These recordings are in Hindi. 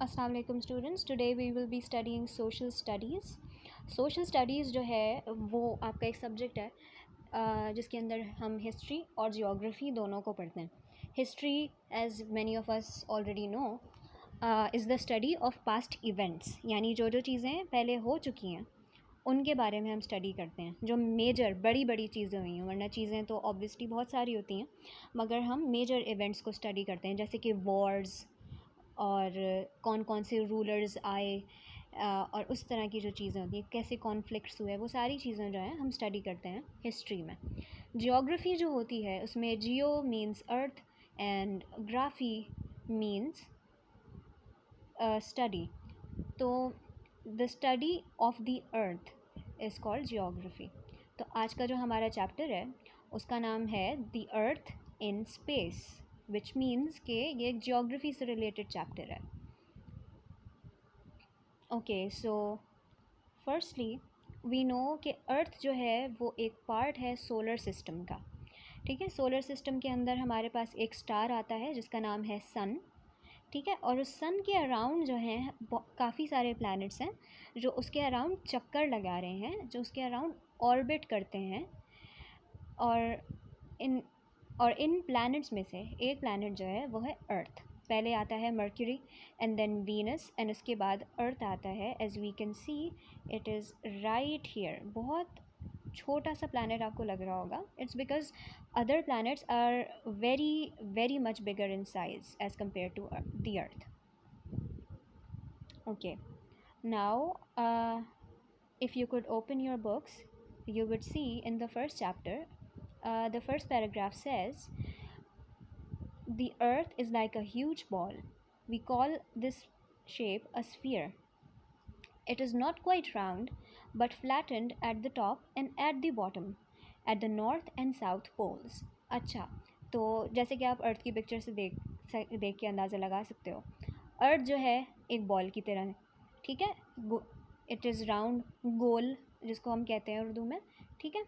अस्सलाम वालेकुम students, today we will be studying social studies. Social studies जो है वो आपका एक सब्जेक्ट है जिसके अंदर हम हिस्ट्री और जियोग्राफी दोनों को पढ़ते हैं। History, as many of us already know, is the study of past events, यानी जो जो चीज़ें पहले हो चुकी हैं उनके बारे में हम स्टडी करते हैं। जो मेजर बड़ी बड़ी चीज़ें हुई हैं, वरना चीज़ें तो ऑब्वियसली बहुत सारी होती हैं, मगर हम मेजर इवेंट्स को स्टडी करते हैं, जैसे कि वॉर्स और कौन कौन से रूलर्स आए और उस तरह की जो चीज़ें होती हैं, कैसे कॉन्फ्लिक्ट्स हुए, वो सारी चीज़ें जो हैं हम स्टडी करते हैं हिस्ट्री में। जियोग्राफी जो होती है उसमें geo means earth and graphy means study. तो the study of the earth is called geography. तो आज का जो हमारा चैप्टर है उसका नाम है the earth in space, which means कि ये एक जियोग्राफी से रिलेटेड चैप्टर है। Okay, so firstly we know कि अर्थ जो है वो एक पार्ट है सोलर सिस्टम का। ठीक है, सोलर सिस्टम के अंदर हमारे पास एक स्टार आता है जिसका नाम है सन। ठीक है, और उस सन के अराउंड जो हैं काफ़ी सारे प्लैनेट्स हैं जो उसके अराउंड चक्कर लगा रहे हैं, जो उसके अराउंड ऑर्बिट करते हैं। और इन इन प्लैनेट्स में से एक प्लैनेट जो है वो है अर्थ। पहले आता है Mercury and then Venus and उसके बाद अर्थ आता है। As we can see it is right here. बहुत छोटा सा प्लैनेट आपको लग रहा होगा, it's because other planets are very very much bigger in size as compare to the earth. Okay, now if you could open your books, you would see in the first chapter, the first paragraph says, the earth is like a huge ball. We call this shape a sphere. It is not quite round, but flattened at the top and at the bottom, at the north and south poles. अच्छा, तो जैसे कि आप अर्थ की पिक्चर से देख के अंदाज़ा लगा सकते हो, अर्थ जो है एक बॉल की तरह है। ठीक है, इट इज़ राउंड, गोल जिसको हम कहते हैं उर्दू में। ठीक है,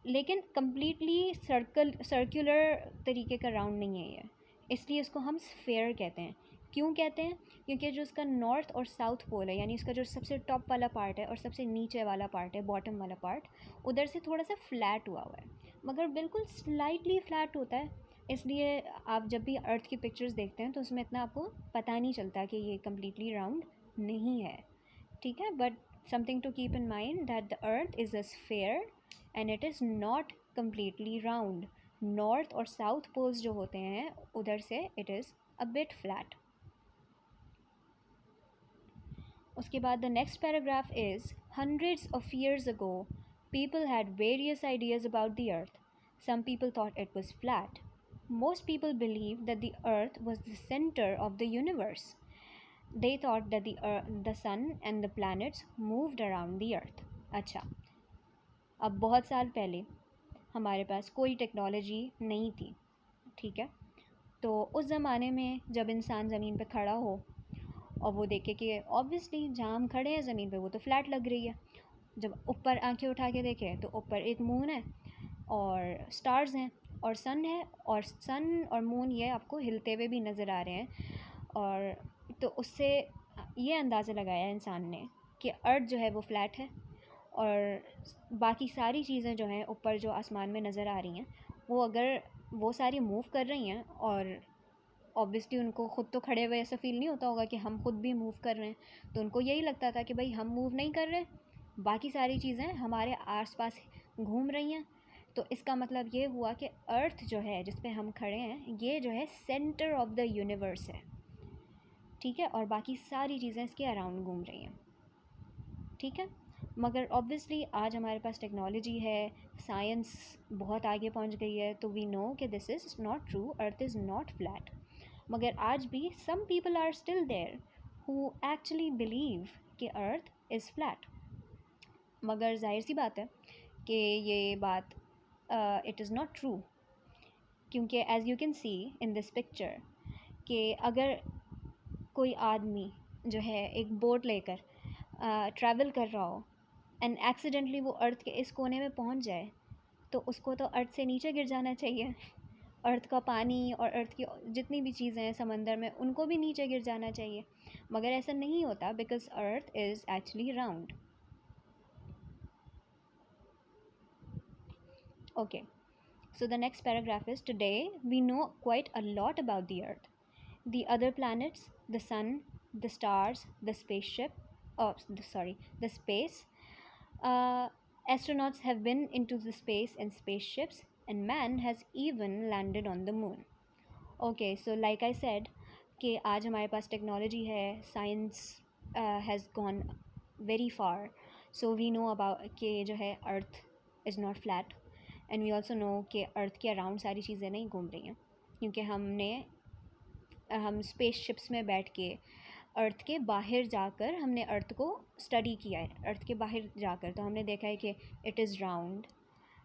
लेकिन कम्प्लीटली सर्कुलर तरीके का राउंड नहीं है ये, इसलिए इसको हम स्फेयर कहते हैं। क्यों कहते हैं? क्योंकि जो इसका नॉर्थ और साउथ पोल है, यानी इसका जो सबसे टॉप वाला पार्ट है और सबसे नीचे वाला पार्ट है, बॉटम वाला पार्ट, उधर से थोड़ा सा फ्लैट हुआ हुआ है, मगर बिल्कुल स्लाइटली फ्लैट होता है। इसलिए आप जब भी अर्थ की पिक्चर्स देखते हैं तो उसमें इतना आपको पता नहीं चलता कि ये कम्प्लीटली राउंड नहीं है। ठीक है, but something to keep in mind that the earth is a sphere and it is not completely round. North और साउथ पोल्स जो होते हैं उधर से it is a bit flat. उसके बाद the next paragraph is, hundreds of years ago people had various ideas about the earth. Some people thought it was flat. Most people believed that the earth was the center of the universe. They thought that the sun and the planets moved around the earth. अच्छा, अब बहुत साल पहले हमारे पास कोई टेक्नोलॉजी नहीं थी। ठीक है, तो उस ज़माने में जब इंसान ज़मीन पे खड़ा हो और वो देखे कि ऑब्वियसली जहाँ हम खड़े हैं ज़मीन पे वो तो फ्लैट लग रही है, जब ऊपर आंखें उठा के देखें तो ऊपर एक मून है और स्टार्स हैं और सन है, और सन और मून ये आपको हिलते हुए भी नज़र आ रहे हैं। और तो उससे ये अंदाज़ा लगाया इंसान ने कि अर्थ जो है वो फ्लैट है और बाकी सारी चीज़ें जो हैं ऊपर जो आसमान में नज़र आ रही हैं वो अगर वो सारी मूव कर रही हैं, और ऑब्वियसली उनको ख़ुद तो खड़े हुए ऐसा फ़ील नहीं होता होगा कि हम खुद भी मूव कर रहे हैं, तो उनको यही लगता था कि भाई हम मूव नहीं कर रहे, बाकी सारी चीज़ें हमारे आसपास घूम रही हैं। तो इसका मतलब ये हुआ कि अर्थ जो है जिस पे हम खड़े हैं ये जो है सेंटर ऑफ द यूनिवर्स है। ठीक है, और बाकी सारी चीज़ें इसके अराउंड घूम रही हैं। ठीक है, मगर ऑब्वियसली आज हमारे पास टेक्नोलॉजी है, साइंस बहुत आगे पहुंच गई है, तो वी नो कि this is not true, earth is not flat. मगर आज भी some people are still there who actually believe कि अर्थ इज़ फ्लैट। मगर जाहिर सी बात है कि ये बात इट इज़ नॉट ट्रू, क्योंकि as you can C in this picture कि अगर कोई आदमी जो है एक बोट लेकर ट्रैवल कर रहा हो एंड एक्सीडेंटली वो अर्थ के इस कोने में पहुंच जाए, तो उसको तो अर्थ से नीचे गिर जाना चाहिए, अर्थ का पानी और अर्थ की जितनी भी चीज़ें हैं समंदर में उनको भी नीचे गिर जाना चाहिए, मगर ऐसा नहीं होता because earth is actually round. Okay, so the next paragraph is, today we know quite a lot about the earth, the other planets, the sun, the stars, the spaceship, the space. uh, Astronauts have been into the space in spaceships, and man has even landed on the moon. Okay, so like I said कि आज हमारे पास टेक्नोलॉजी है, science has gone very far, so we know about कि जो है earth is not flat, and we also know कि अर्थ के अराउंड सारी चीज़ें नहीं घूम रही हैं, क्योंकि हम स्पेस शिप्स में बैठ के अर्थ के बाहर जाकर हमने अर्थ को स्टडी किया है. अर्थ के बाहर जाकर तो हमने देखा है कि it is round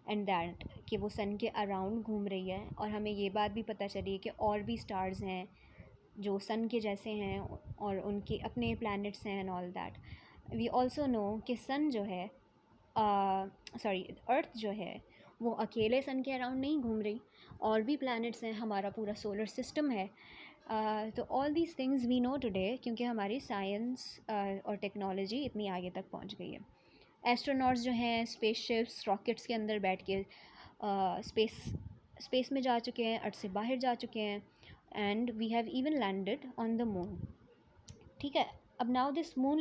and that कि वो सन के अराउंड घूम रही है, और हमें ये बात भी पता चली है कि और भी स्टार्स हैं जो सन के जैसे हैं और उनके अपने प्लैनेट्स हैं and all that. We also know कि सन जो है अर्थ जो है वो अकेले सन के अराउंड नहीं घूम रही, और भी प्लैनेट्स हैं, हमारा पूरा सोलर सिस्टम है. तो all these things we know today क्योंकि हमारी साइंस और टेक्नोलॉजी इतनी आगे तक पहुंच गई है. एस्ट्रोनॉट्स जो हैं स्पेसशिप्स रॉकेट्स के अंदर बैठ के स्पेस में जा चुके हैं, अर्थ से बाहर जा चुके हैं, and we have even landed on the moon. ठीक है, अब now this moon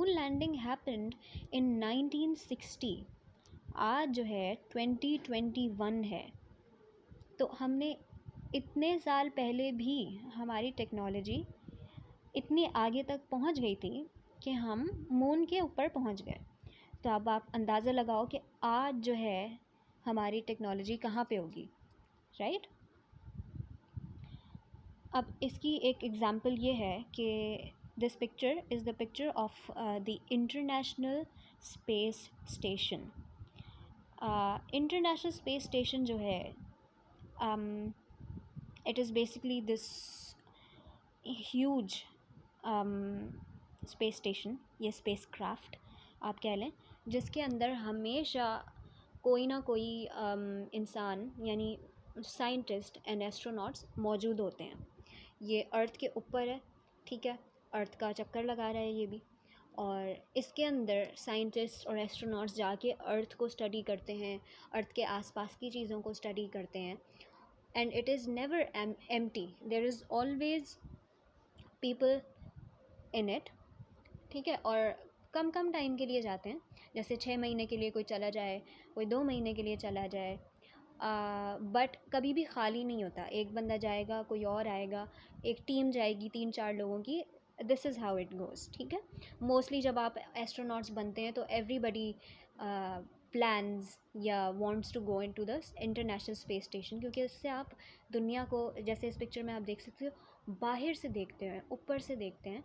landing happened in 1960. आज जो है 2021 है, तो हमने इतने साल पहले भी हमारी टेक्नोलॉजी इतनी आगे तक पहुंच गई थी कि हम मून के ऊपर पहुंच गए. तो अब आप अंदाज़ा लगाओ कि आज जो है हमारी टेक्नोलॉजी कहाँ पे होगी, राइट? अब इसकी एक एग्ज़ाम्पल ये है कि this picture is the picture of the international space station. International space station जो है it is basically this huge space station, ये स्पेस क्राफ्ट आप कह लें, जिसके अंदर हमेशा कोई ना कोई इंसान यानी साइंटिस्ट एंड एस्ट्रोनॉट्स मौजूद होते हैं. ये अर्थ के ऊपर है, ठीक है, अर्थ का चक्कर लगा रहा है ये भी, और इसके अंदर साइंटिस्ट और एस्ट्रोनॉट्स जाके अर्थ को स्टडी करते हैं, अर्थ के आसपास की चीज़ों को स्टडी करते हैं, and it is never empty, there is always people in it. ठीक है, और कम टाइम के लिए जाते हैं, जैसे 6 महीने के लिए कोई चला जाए, कोई 2 महीने के लिए चला जाए, बट कभी भी खाली नहीं होता. एक बंदा जाएगा, कोई और आएगा, एक टीम जाएगी 3-4 लोगों की. This is how it goes. ठीक है, मोस्टली जब आप एस्ट्रोनॉट्स बनते हैं तो एवरीबडी प्लान्स या wants to go into the international space station, क्योंकि उससे आप दुनिया को, जैसे इस पिक्चर में आप देख सकते हो, बाहर से देखते हैं, ऊपर से देखते हैं,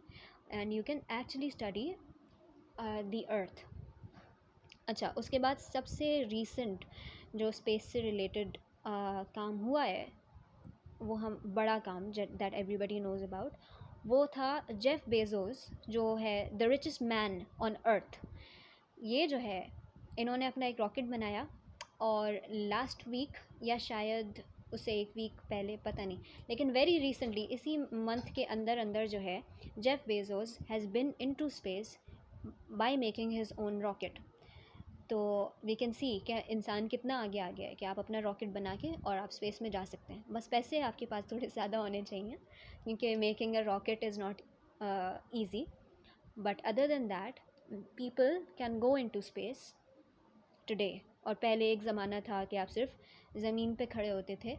and you can actually study the earth. अच्छा, उसके बाद सबसे रीसेंट जो स्पेस से रिलेटेड काम हुआ है, वो हम बड़ा काम दैट एवरीबडी नोज़ अबाउट, वो था जेफ बेजोस, जो है the richest man on earth. ये जो है इन्होंने अपना एक रॉकेट बनाया, और लास्ट वीक या शायद उससे एक वीक पहले, पता नहीं, लेकिन वेरी रिसेंटली इसी मंथ के अंदर जो है Jeff Bezos has been into space by making his own rocket. तो वी कैन सी कि इंसान कितना आगे आ गया है कि आप अपना रॉकेट बना के और आप स्पेस में जा सकते हैं. बस पैसे आपके पास थोड़े ज़्यादा होने चाहिए, क्योंकि making a rocket is not easy, but other than that people can go into space today. और पहले एक ज़माना था कि आप सिर्फ ज़मीन पे खड़े होते थे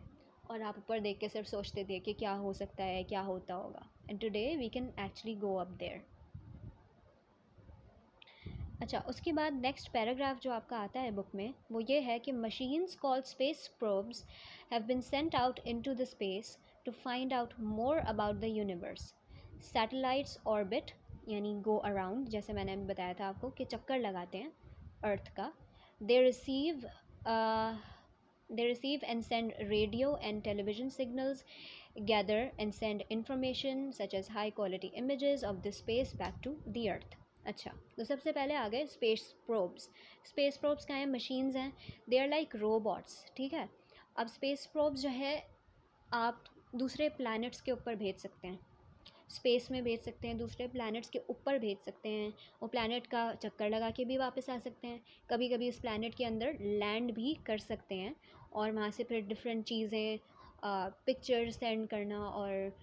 और आप ऊपर देख के सिर्फ सोचते थे कि क्या हो सकता है, क्या होता होगा, and today we can actually go up there. अच्छा, उसके बाद नेक्स्ट पैराग्राफ जो आपका आता है बुक में, वो ये है कि machines called space probes have been sent out into the space to find out more about the universe. Satellites orbit यानी गो अराउंड, जैसे मैंने बताया था आपको कि चक्कर लगाते हैं अर्थ का. They receive and send radio and television signals, gather and send information such as high quality images of the space back to the earth. अच्छा, तो सबसे पहले आ गए स्पेस प्रोब्स. स्पेस प्रोब्स क्या हैं? मशीन्स हैं, दे आर लाइक रोबोट्स. ठीक है, अब स्पेस प्रोब्स जो है आप दूसरे प्लैनेट्स के ऊपर भेज सकते हैं, स्पेस में भेज सकते हैं, दूसरे प्लैनेट्स के ऊपर भेज सकते हैं, वो प्लैनेट का चक्कर लगा के भी वापस आ सकते हैं, कभी कभी उस प्लैनेट के अंदर लैंड भी कर सकते हैं और वहाँ से फिर डिफरेंट चीज़ें पिक्चर सेंड करना और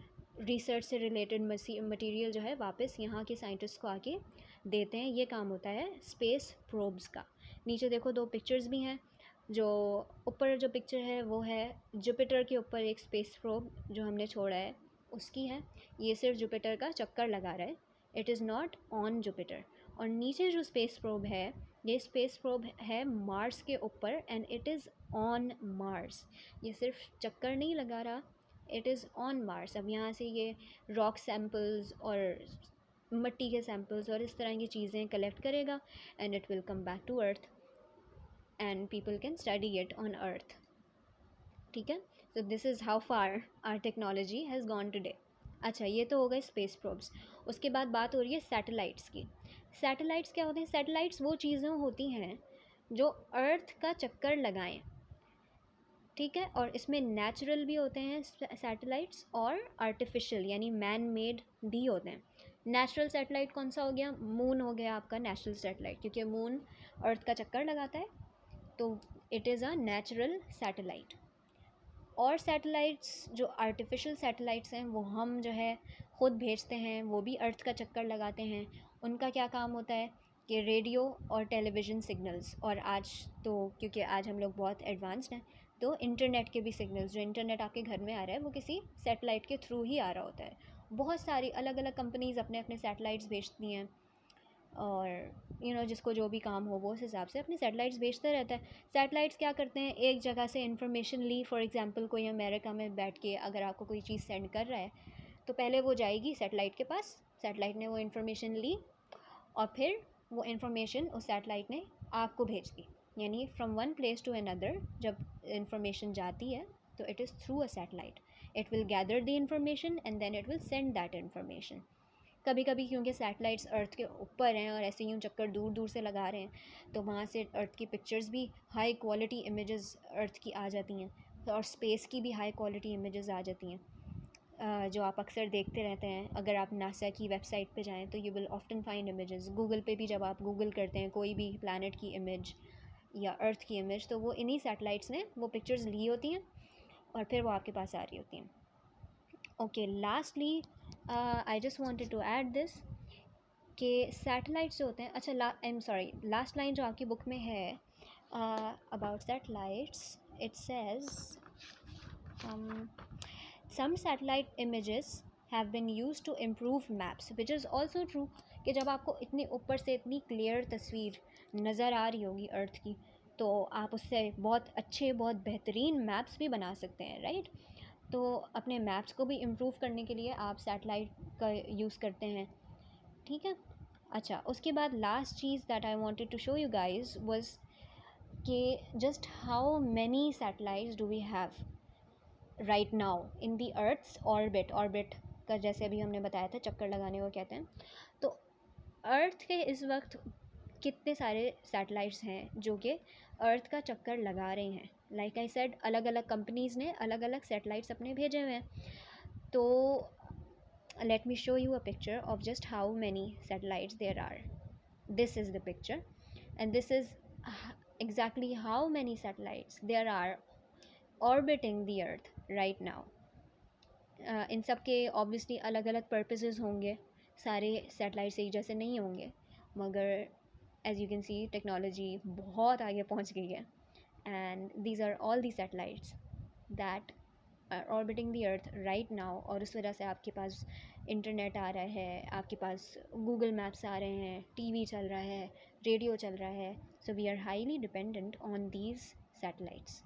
रिसर्च से रिलेटेड मटेरियल जो है वापस यहाँ के साइंटिस्ट को आके देते हैं। ये काम होता है स्पेस प्रोब्स का। नीचे देखो 2 पिक्चर्स भी हैं। जो ऊपर जो पिक्चर है वो है जुपिटर के ऊपर एक स्पेस प्रोब जो हमने छोड़ा है उसकी है। ये सिर्फ जुपिटर का चक्कर लगा रहा है, it is not on Jupiter. और नीचे जो स्पेस प्रोब है, ये स्पेस प्रोब है मार्स के ऊपर and it is on Mars. ये सिर्फ चक्कर नहीं लगा रहा, इट इज़ ऑन मार्स। अब यहाँ से ये रॉक सैम्पल्स और मिट्टी के सैम्पल्स और इस तरह की चीज़ें कलेक्ट करेगा and it will come back to earth and people can study it on earth. ठीक है, so this is how far our technology has gone today. अच्छा, ये तो हो गए स्पेस प्रोब्स। उसके बाद बात हो रही है सैटेलाइट्स की। सैटेलाइट्स क्या होते हैं? सैटेलाइट्स वो चीज़ें होती हैं जो अर्थ का चक्कर लगाएं, ठीक है। और इसमें नेचुरल भी होते हैं सैटेलाइट्स और आर्टिफिशियल यानी मैन मेड भी होते हैं। नेचुरल सैटेलाइट कौन सा हो गया? मून हो गया आपका नेचुरल सैटेलाइट, क्योंकि मून अर्थ का चक्कर लगाता है, तो it is a natural satellite. और सैटेलाइट्स जो आर्टिफिशियल सैटेलाइट्स हैं वो हम जो है ख़ुद भेजते हैं, वो भी अर्थ का चक्कर लगाते हैं। उनका क्या काम होता है कि रेडियो और टेलीविज़न सिग्नल्स, और आज तो क्योंकि आज हम लोग बहुत एडवांस्ड हैं, तो इंटरनेट के भी सिग्नल्स, जो इंटरनेट आपके घर में आ रहा है वो किसी सैटेलाइट के थ्रू ही आ रहा होता है। बहुत सारी अलग अलग कंपनीज़ अपने अपने सैटेलाइट्स भेजती हैं और जिसको जो भी काम हो वो उस हिसाब से अपने सैटेलाइट्स भेजते रहता है। सैटेलाइट्स क्या करते हैं, एक जगह से इन्फॉर्मेशन ली, फॉर एग्जांपल कोई अमेरिका में बैठ के अगर आपको कोई चीज़ सेंड कर रहा है तो पहले वो जाएगी सैटेलाइट के पास, सैटेलाइट ने वो इन्फॉर्मेशन ली और फिर वो इन्फॉर्मेशन उस सैटेलाइट ने आपको भेज दी। यानी from one place to another जब इन्फॉर्मेशन जाती है तो it is through a satellite, it will gather the information and then it will send that information. कभी कभी क्योंकि सैटेलाइट्स अर्थ के ऊपर हैं और ऐसे यूँ चक्कर दूर दूर से लगा रहे हैं तो वहाँ से अर्थ की पिक्चर्स भी हाई क्वालिटी इमेजेस अर्थ की आ जाती हैं, और स्पेस की भी हाई क्वालिटी इमेजेस आ जाती हैं, जो आप अक्सर देखते रहते हैं। अगर आप नासा की वेबसाइट पे जाएं तो you will often find images. Google पे भी जब आप गूगल करते हैं कोई भी प्लानट की इमेज या अर्थ की इमेज, तो वो इन्हीं सैटेलाइट्स ने वो पिक्चर्स ली होती हैं और फिर वो आपके पास आ रही होती हैं। Okay, lastly I just wanted to add this कि सैटेलाइट्स जो होते हैं, अच्छा I am sorry, last line जो आपकी बुक में है about satellites, it says some satellite images have been used to improve maps, which is also true कि जब आपको इतनी ऊपर से इतनी क्लियर तस्वीर नज़र आ रही होगी अर्थ की तो आप उससे बहुत अच्छे बहुत बेहतरीन मैप्स भी बना सकते हैं, राइट। तो अपने मैप्स को भी इम्प्रूव करने के लिए आप सैटेलाइट का यूज़ करते हैं, ठीक है। अच्छा, उसके बाद लास्ट चीज़ that I wanted to show you guys was कि just how many satellites do we have right now in the earth's orbit. Orbit का जैसे अभी हमने बताया था चक्कर लगाने को कहते हैं। तो अर्थ के इस वक्त कितने सारे सैटेलाइट्स हैं जो कि अर्थ का चक्कर लगा रहे हैं। लाइक आई सेड, अलग अलग कंपनीज़ ने अलग अलग सैटेलाइट्स अपने भेजे हुए हैं। तो let me show you a picture of just how many satellites there are. This is the picture and this is exactly how many satellites there are orbiting the earth right now. इन सब के ऑब्वियसली अलग अलग पर्पसेस होंगे, सारे सैटेलाइट्स एक जैसे नहीं होंगे, मगर as you can see technology बहुत आगे पहुंच गई है and these are all the satellites that orbiting the earth right now. और उस वजह से आपके पास इंटरनेट आ रहा है, आपके पास गूगल मैप्स आ रहे हैं, टीवी चल रहा है, रेडियो चल रहा है। So we are highly dependent on these satellites,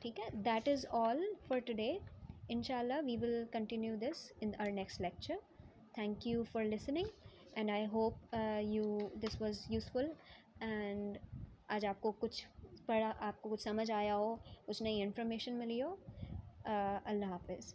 ठीक है। That is all for today. Inshallah, we will continue this in our next lecture. Thank you for listening and I hope this was useful and आज आपको कुछ पढ़ा, आपको कुछ समझ आया हो, कुछ नई इन्फॉर्मेशन मिली हो। अल्लाह हाफ़िज़।